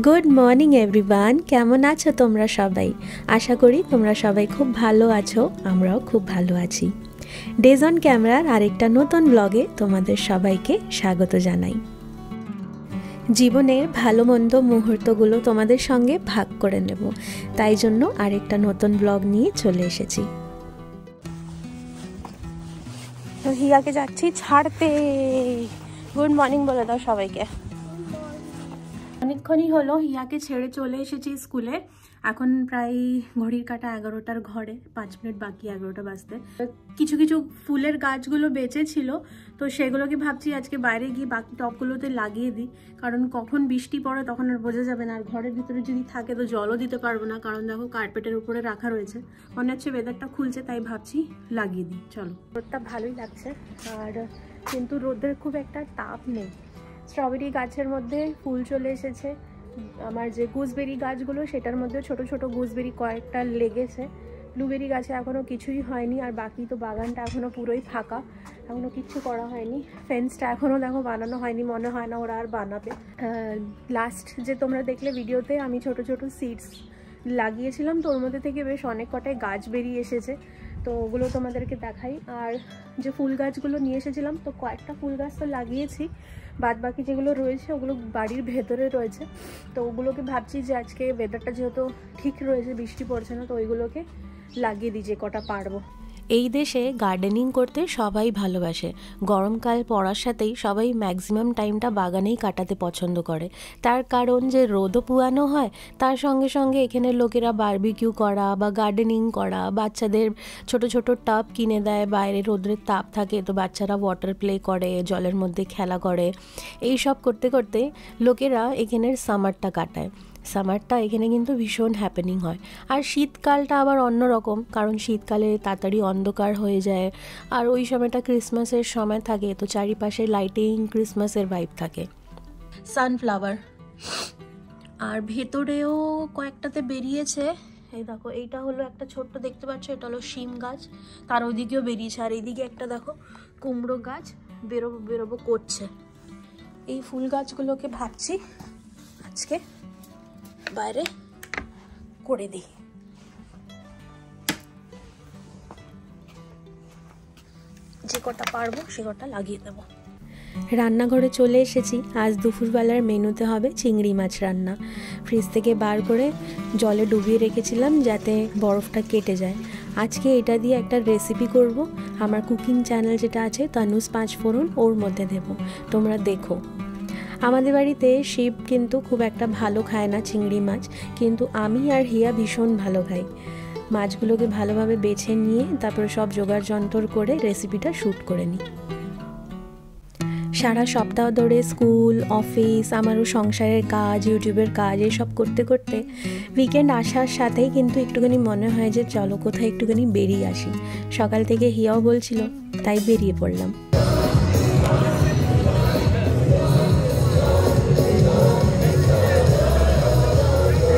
Good morning everyone, কেমন আছো তোমরা সবাই? আশা করি তোমরা সবাই খুব ভালো আছো, আমরাও খুব ভালো আছি। ডেজ অন ক্যামেরার আরেকটা নতুন ব্লগে তোমাদের সবাইকে স্বাগত জানাই। জীবনের ভালো মন্দ মুহূর্তগুলো তোমাদের সঙ্গে ভাগ করে নেব, তাই জন্য আরেকটা নতুন ব্লগ নিয়ে চলে এসেছি। তো হিয়াকে যাচ্ছি ছাড়তে। গুড মর্নিং বলে দাও সবাইকে। অনেকক্ষণই হলো হিয়াকে ছেড়ে চলে এসেছি স্কুলে। এখন প্রায় ঘড়ির কাঁটা 11টার ঘরে, 5 মিনিট বাকি 11টা বাজতে। কিছু কিছু ফুলের গাছগুলো বেঁচে ছিল, তো সেগুলোকে ভাবছি আজকে বাইরে গিয়ে বাকি টবগুলোতে লাগিয়ে দিই, কারণ কখন বৃষ্টি পড়ে তখন আর বোঝা যাবে না। আর ঘরের ভিতরে যদি থাকে তো জলও দিতে পারবো না, কারণ দেখো কার্পেটের উপরে রাখা রয়েছে। মনে হচ্ছে ওয়েদারটা খুলছে, তাই ভাবছি লাগিয়ে দিই। চলো, রোদটা ভালোই লাগছে, আর কিন্তু রোদের খুব একটা তাপ নেই। স্ট্রবেরি গাছের মধ্যে ফুল চলে এসেছে। আমার যে গুজবেরি গাছগুলো সেটার মধ্যে ছোট ছোট গুজবেরি কয়েকটা লেগেছে। ব্লুবেরি গাছে এখনও কিছুই হয়নি, আর বাকি তো বাগানটা এখনও পুরোই ফাঁকা, এখনও কিচ্ছু করা হয়নি। ফেন্সটা এখনও দেখো বানানো হয়নি, মনে হয় না ওরা আর বানাবে। লাস্ট যে তোমরা দেখলে ভিডিওতে আমি ছোট ছোট সিডস লাগিয়েছিলাম, তো ওর মধ্যে থেকে বেশ অনেক কটাই গাছ বেরিয়ে এসেছে, তো ওগুলো তোমাদেরকে দেখাই। আর যে ফুল গাছগুলো নিয়ে এসেছিলাম, তো কয়েকটা ফুল গাছ তো লাগিয়েছি, বাদ বাকি যেগুলো রয়েছে ওগুলো বাড়ির ভেতরে রয়েছে। তো ওগুলোকে ভাবছি যে আজকে ওয়েদারটা যেহেতু ঠিক রয়েছে, বৃষ্টি পড়ছে না, তো ওইগুলোকে লাগিয়ে দিই যে কটা পারবো। এই দেশে গার্ডেনিং করতে সবাই ভালোবাসে। গরমকাল পড়ার সাথেই সবাই ম্যাক্সিমাম টাইমটা বাগানেই কাটাতে পছন্দ করে। তার কারণ যে রোদও পুয়ানো হয়, তার সঙ্গে সঙ্গে এখানে লোকেরা বারবিকিউ করা বা গার্ডেনিং করা, বাচ্চাদের ছোট ছোট টাব কিনে দেয়, বাইরে রোদের তাপ থাকে তো বাচ্চারা ওয়াটার প্লে করে, জলের মধ্যে খেলা করে। এই সব করতে করতে লোকেরা এখানের সামারটা কাটায়। সামারটা এখানে কিন্তু ভীষণ হ্যাপেনিং হয়। আর শীতকালটা আবার অন্যরকম, কারণ শীতকালে তাড়াতাড়ি অন্ধকার হয়ে যায়, আর ওই সময়টা ক্রিসমাসের সময় থাকে, তো চারিপাশে লাইটিং, ক্রিসমাসের ভাইব থাকে। সানফ্লাওয়ার আর ভেতরেও কয়েকটাতে বেরিয়েছে। এই দেখো, এইটা হলো একটা ছোট্ট, দেখতে পাচ্ছ, এটা হলো শিম গাছ, তার ওইদিকেও বেরিয়েছে। আর এইদিকে একটা দেখো কুমড়ো গাছ বেরোবো করছে। এই ফুল গাছগুলোকে ভাবছি আজকে বাইরে করে দিই। যে কটা পারবো সে কটা লাগিয়ে দেবো। রান্নাঘরে চলে এসেছি। আজ দুপুরবেলার মেনুতে হবে চিংড়ি মাছ রান্না। ফ্রিজ থেকে বার করে জলে ডুবিয়ে রেখেছিলাম যাতে বরফটা কেটে যায়। আজকে এটা দিয়ে একটা রেসিপি করব। আমার কুকিং চ্যানেল যেটা আছে তানুস 5 ফোড়ন, ওর মধ্যে দেবো, তোমরা দেখো। আমাদের বাড়িতে শিব কিন্তু খুব একটা ভালো খায় না চিংড়ি মাছ, কিন্তু আমি আর হিয়া ভীষণ ভালো খাই। মাছগুলোকে ভালোভাবে বেছে নিয়ে তারপরে সব জোগাড় যন্ত্র করে রেসিপিটা শ্যুট করে নিই। সারা সপ্তাহ ধরে স্কুল, অফিস, আমারও সংসারের কাজ, ইউটিউবের কাজ, এসব করতে করতে উইকেন্ড আসার সাথেই কিন্তু একটুখানি মনে হয় যে চলো কোথায় একটুখানি বেরিয়ে আসি। সকাল থেকে হিয়াও বলছিল, তাই বেরিয়ে পড়লাম।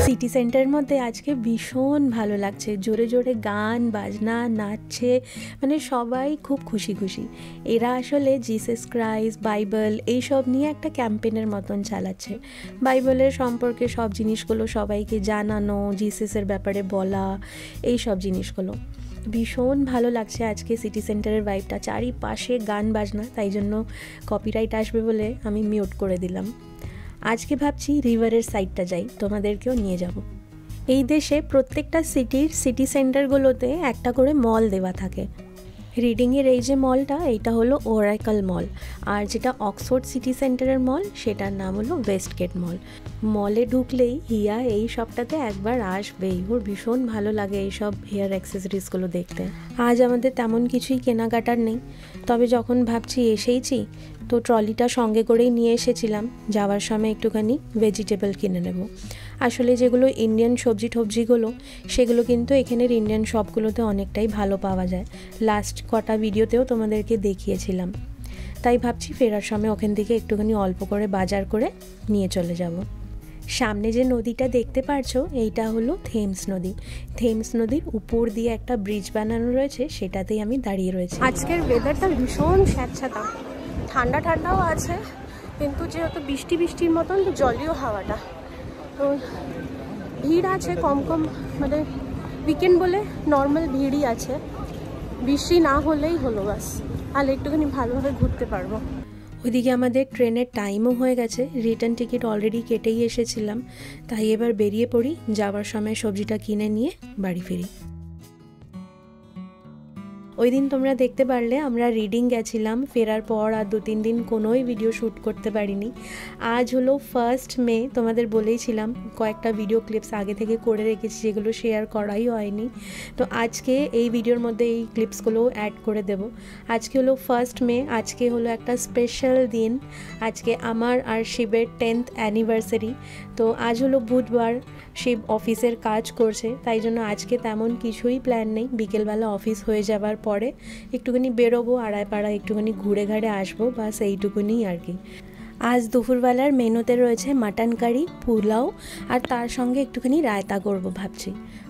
সিটি সেন্টারের মধ্যে আজকে ভীষণ ভালো লাগছে। জোরে জোরে গান বাজনা, নাচছে, মানে সবাই খুব খুশি খুশি। এরা আসলে জিসাস ক্রাইস্ট, বাইবেল এইসব নিয়ে একটা ক্যাম্পেনের মতন চালাচ্ছে। বাইবেলের সম্পর্কে সব জিনিসগুলো সবাইকে জানানো, জিসাসের ব্যাপারে বলা, এই সব জিনিসগুলো ভীষণ ভালো লাগছে। আজকে সিটি সেন্টারের ভাইবটা, চারিপাশে গান বাজনা, তাই জন্য কপিরাইট আসবে বলে আমি মিউট করে দিলাম। আজকে ভাবছি রিভারের সাইডটা যাই, তোমাদেরকেও নিয়ে যাব। এই দেশে প্রত্যেকটা সিটি সেন্টারগুলোতে একটা করে মল দেওয়া থাকে। রিডিংয়ের এই যে মলটা, এইটা হলো ওরাকল মল, আর যেটা অক্সফোর্ড সিটি সেন্টারের মল সেটার নাম হলো ওয়েস্টগেট মল। মলে ঢুকলেই হিয়া এই সবটাতে একবার আসবেই, ওর ভীষণ ভালো লাগে এইসব হেয়ার অ্যাক্সেসরিজগুলো দেখতে। আজ আমাদের তেমন কিছুই কেনাকাটার নেই, তবে যখন ভাবছি এসেইছি তো ট্রলিটা সঙ্গে করেই নিয়ে এসেছিলাম, যাওয়ার সময় একটুখানি ভেজিটেবল কিনে নেব। আসলে যেগুলো ইন্ডিয়ান সবজিগুলো সেগুলো কিন্তু এখানের ইন্ডিয়ান শপগুলোতে অনেকটাই ভালো পাওয়া যায়। লাস্ট কটা ভিডিওতেও তোমাদেরকে দেখিয়েছিলাম। তাই ভাবছি ফেরার সময় ওখান থেকে একটুখানি অল্প করে বাজার করে নিয়ে চলে যাব। সামনে যে নদীটা দেখতে পারছো, এইটা হলো থেমস নদী। থেমস নদীর উপর দিয়ে একটা ব্রিজ বানানো রয়েছে, সেটাতেই আমি দাঁড়িয়ে রয়েছি। আজকের ওয়েদারটা ভীষণ স্যাঁতস্যাঁতা, ঠান্ডা ঠান্ডাও আছে, কিন্তু যেহেতু বৃষ্টির মতন তো জলীয় হাওয়াটা, তো ভিড় আছে কম কম, মানে উইকেন্ড বলে নর্মাল ভিড়ই আছে, বৃষ্টি না হলেই হলো বাস, আর একটুখানি ভালোভাবে ঘুরতে পারবো। ওইদিকে আমাদের ট্রেনের টাইমও হয়ে গেছে, রিটার্ন টিকিট অলরেডি কেটেই এসেছিলাম, তাই এবার বেরিয়ে পড়ি, যাওয়ার সময় সবজিটা কিনে নিয়ে বাড়ি ফিরি। ওই দিন তোমরা দেখতে পারলে আমরা রিডিং গেছিলাম, ফেরার পর আর 2-3 দিন কোনোই ভিডিও শ্যুট করতে পারিনি। আজ হলো 1 মে, তোমাদের বলেইছিলাম কয়েকটা ভিডিও ক্লিপস আগে থেকে করে রেখেছি যেগুলো শেয়ার করাই হয়নি, তো আজকে এই ভিডিওর মধ্যে এই ক্লিপসগুলো অ্যাড করে দেব। আজকে হলো 1 মে, আজকে হলো একটা স্পেশাল দিন, আজকে আমার আর শিবের 10th অ্যানিভার্সারি। তো আজ হলো বুধবার, শিব অফিসের কাজ করছে, তাই জন্য আজকে তেমন কিছুই প্ল্যান নেই, বিকেলবেলা অফিস হয়ে যাবার পরে একটুখানি বেরোবো, আড়াইপাড়া একটুখানি ঘুরে ঘাড়ে আসবো, বাস এইটুকুনি আর কি। আজ দুপুরবেলার মেনুতে রয়েছে মাটন কারি, পোলাও, আর তার সঙ্গে একটুখানি রায়তা করব ভাবছি।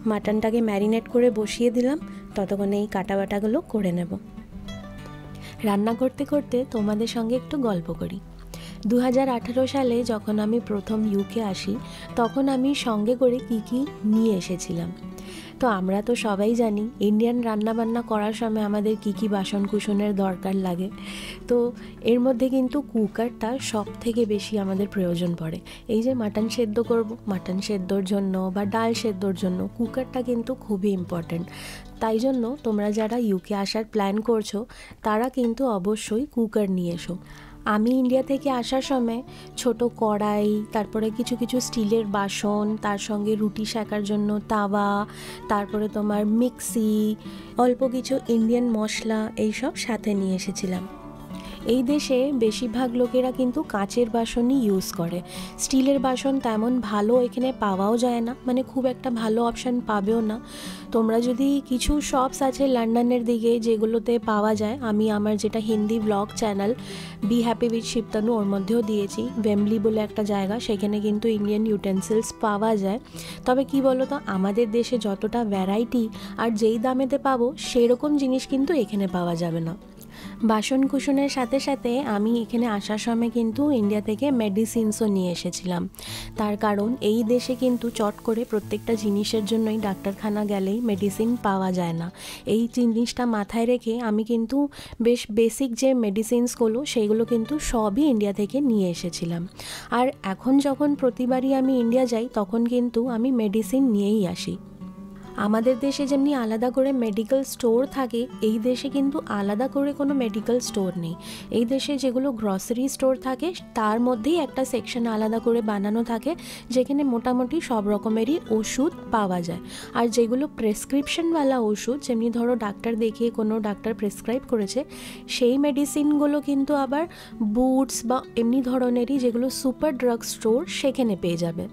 মাটনটাকে ম্যারিনেট করে বসিয়ে দিলাম, ততক্ষণে এই কাটাবাটাগুলো করে নেব। রান্না করতে করতে তোমাদের সঙ্গে একটু গল্প করি। 2018 সালে যখন আমি প্রথম ইউকে আসি, তখন আমি সঙ্গে করে কি নিয়ে এসেছিলাম। তো আমরা তো সবাই জানি ইন্ডিয়ান রান্নাবান্না করার সময় আমাদের কি বাসন কুসনের দরকার লাগে, তো এর মধ্যে কিন্তু কুকারটা সব থেকে বেশি আমাদের প্রয়োজন পড়ে। এই যে মাটন সেদ্ধ করব, মাটন সেদ্ধর জন্য বা ডাল সেদ্ধর জন্য কুকারটা কিন্তু খুবই ইম্পর্ট্যান্ট। তাই জন্য তোমরা যারা ইউকে আসার প্ল্যান করছো তারা কিন্তু অবশ্যই কুকার নিয়ে এসো। আমি ইন্ডিয়া থেকে আসার সময় ছোট কড়াই, তারপরে কিছু স্টিলের বাসন, তার সঙ্গে রুটি সেকার জন্য তাওয়া, তারপরে তোমার মিক্সি, অল্প কিছু ইন্ডিয়ান মশলা এইসব সাথে নিয়ে এসেছিলাম। এই দেশে বেশিরভাগ লোকেরা কিন্তু কাঁচের বাসনই ইউজ করে, স্টিলের বাসন তেমন ভালো এখানে পাওয়াও যায় না, মানে খুব একটা ভালো অপশান পাবেও না। তোমরা যদি কিছু শপস আছে লন্ডনের দিকে যেগুলোতে পাওয়া যায়, আমি আমার যেটা Hindi blog channel be happy with Shibtanu ওর মধ্যেও দিয়েছি, ওয়েম্বলি বলে একটা জায়গা, সেখানে কিন্তু ইন্ডিয়ান ইউটেন্সিলস পাওয়া যায়। তবে কি বলো তো, আমাদের দেশে যতটা ভ্যারাইটি আর যেই দামেতে পাবো সেরকম জিনিস কিন্তু এখানে পাওয়া যাবে না। বাসন কুসনের সাথে সাথে আমি এখানে আসার সময় কিন্তু ইন্ডিয়া থেকে মেডিসিনসও নিয়ে এসেছিলাম, তার কারণ এই দেশে কিন্তু চট করে প্রত্যেকটা জিনিসের জন্যই ডাক্তারখানা গেলেই মেডিসিন পাওয়া যায় না। এই জিনিসটা মাথায় রেখে আমি কিন্তু বেশ বেসিক যে মেডিসিনসগুলো সেইগুলো কিন্তু সবই ইন্ডিয়া থেকে নিয়ে এসেছিলাম। আর এখন যখন প্রতিবারই আমি ইন্ডিয়া যাই তখন কিন্তু আমি মেডিসিন নিয়েই আসি। আমাদের দেশে যেমনি আলাদা করে মেডিকেল স্টোর থাকে, এই দেশে কিন্তু আলাদা করে কোনো মেডিকেল স্টোর নেই। এই দেশে যেগুলো গ্রসারি স্টোর থাকে তার মধ্যেই একটা সেকশন আলাদা করে বানানো থাকে, যেখানে মোটামুটি সব রকমেরই ওষুধ পাওয়া যায়। আর যেগুলো প্রেসক্রিপশনওয়ালা ওষুধ, যেমনি ধরো ডাক্তার দেখিয়ে কোনো ডাক্তার প্রেসক্রাইব করেছে, সেই মেডিসিনগুলো কিন্তু আবার বুটস বা এমনি ধরনেরই যেগুলো সুপার ড্রাগ স্টোর সেখানে পেয়ে যাবে।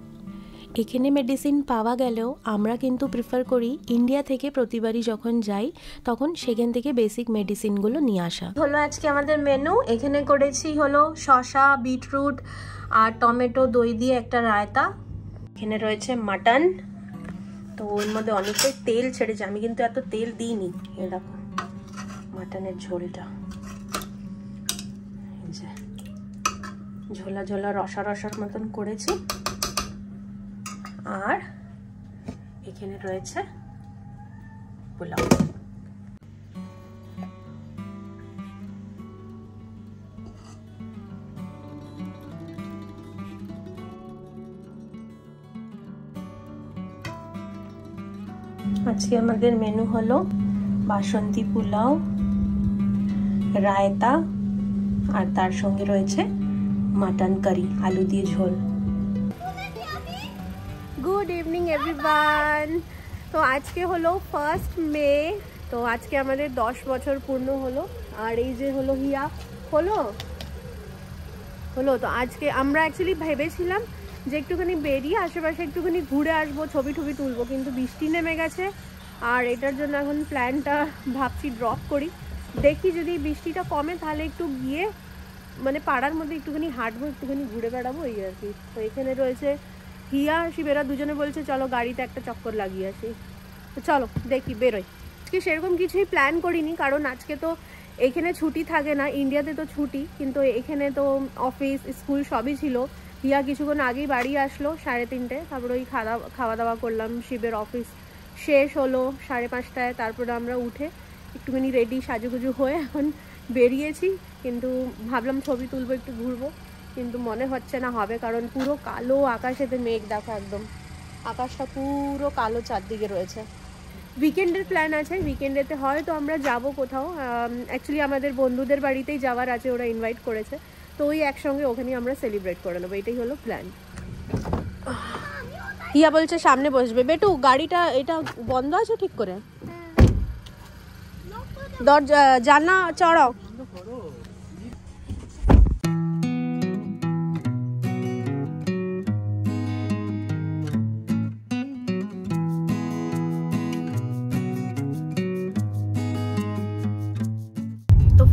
এখানে মেডিসিন পাওয়া গেলেও আমরা কিন্তু প্রিফার করি ইন্ডিয়া থেকে প্রতিবারই যখন যাই তখন সেখান থেকে বেসিক মেডিসিনগুলো নিয়ে আসা। হলো আজকে আমাদের মেনু, এখানে করেছি হলো শসা, বিটরুট আর টমেটো দই দিয়ে একটা রায়তা। এখানে রয়েছে মাটন, তো ওর মধ্যে অনেকটাই তেল ছেড়েছে, আমি কিন্তু এত তেল দিইনি। এই দেখো মাটনের ঝোলটা, ঝোলা ঝোলা রসা রসার মতন করেছি। আর এখানে রয়েছে পোলাও। আজকে আমাদের মেনু হলো বাসন্তী পোলাও, রায়তা, আর তার সঙ্গে রয়েছে মাটন কারি, আলু দিয়ে ঝোল। Good evening everyone. তো আজকে হলো 1 মে, তো আজকে আমাদের 10 বছর পূর্ণ হলো। আর এই যে হলো হিয়া হলো তো আজকে আমরা অ্যাকচুয়ালি ভেবেছিলাম যে একটুখানি বেরিয়ে আশেপাশে একটুখানি ঘুরে আসবো, ছবি তুলবো, কিন্তু বৃষ্টি নেমে গেছে। আর এটার জন্য এখন প্ল্যানটা ভাবছি ড্রপ করি। দেখি যদি বৃষ্টিটা কমে তাহলে একটু গিয়ে মানে পাড়ার মধ্যে একটুখানি হাঁটবো, একটুখানি ঘুরে বেড়াবো, এই আর কি। তো এখানে রয়েছে হিয়া, শিবেরা দুজনে বলছে চলো গাড়িতে একটা চক্কর লাগিয়ে আসি। তো চলো দেখি বেরোই। আজকে সেরকম কিছুই প্ল্যান করিনি, কারণ আজকে তো এখানে ছুটি থাকে না, ইন্ডিয়াতে তো ছুটি, কিন্তু এখানে তো অফিস স্কুল সবই ছিল। হিয়া কিছুক্ষণ আগেই বাড়ি আসলো 3:30, তারপরে ওই খাওয়া দাওয়া করলাম, শিবের অফিস শেষ হলো 5:30টায়। তারপরে আমরা উঠে একটুখানি রেডি সাজুগুজু হয়ে এখন বেরিয়েছি, কিন্তু ভাবলাম ছবি তুলবো, একটু ঘুরবো, কিন্তু মনে হচ্ছে না হবে, কারণ পুরো কালো আকাশেতে মেঘ, দেখো একদম আকাশটা পুরো কালো চারদিকে রয়েছে। উইকেন্ডের প্ল্যান আছে, উইকেন্ডেতে হয়তো আমরা যাব কোথাও, অ্যাকচুয়ালি আমাদের বন্ধুদের বাড়িতেই যাওয়ার আছে, ওরা ইনভাইট করেছে, তো ওই একসঙ্গে ওখানেই আমরা সেলিব্রেট করে নেবো, এটাই হলো প্ল্যান। হিয়া বলছে সামনে বসবে। বেটু গাড়িটা এটা বন্ধ আছে ঠিক করে, দরজা জানলা চড়াও।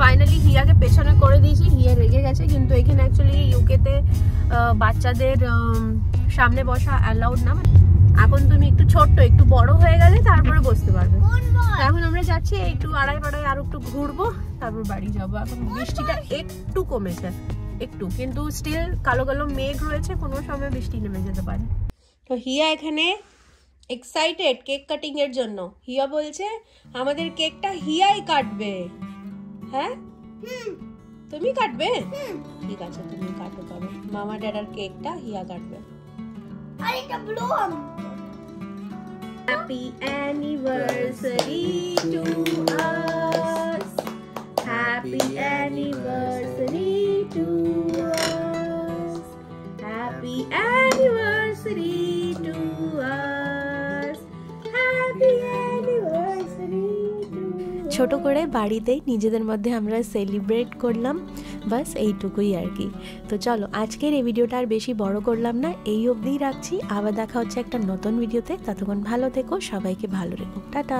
ফাইনালি হিয়াকে পেছনে করে দিয়েছি, হিয়া রেগে গেছে, কিন্তু এখানে অ্যাকচুয়ালি ইউকেতে বাচ্চাদের সামনে বসা অ্যালাউড না। এখন তুমি একটু ছোট্ট, একটু বড় হয়ে গেলে তারপরে বসতে পারবে। এখন আমরা যাচ্ছি একটু আড়াই আর একটু ঘুরবো, তারপর বাড়ি যাবো। এখন বৃষ্টিটা একটু কমেছে, একটু, কিন্তু স্টিল কালো কালো মেঘ রয়েছে, কোনো সময় বৃষ্টি নেমে যেতে পারে। তো হিয়া এখানে এক্সাইটেড কেক কাটিং এর জন্য। হিয়া বলছে আমাদের কেকটা হিয়াই কাটবে। হ্যাঁ তুমি কাটবে? ঠিক আছে তুমি কাটো, তবে মামা ড্যাডার কেকটা হিয়া কাটবে। Happy anniversary to us, happy anniversary to us, happy anniversary to us, happy anniversary. ছোট করে বাড়িতেই নিজেদের মধ্যে আমরা সেলিব্রেট করলাম, বাস এইটুকুই আর কি। তো চলো আজকের এই ভিডিওটা আর বেশি বড় করলাম না, এই অবধিই রাখছি। আবার দেখা হচ্ছে একটা নতুন ভিডিওতে, ততক্ষণ ভালো থেকো, সবাইকে ভালো রেখো, টাটা।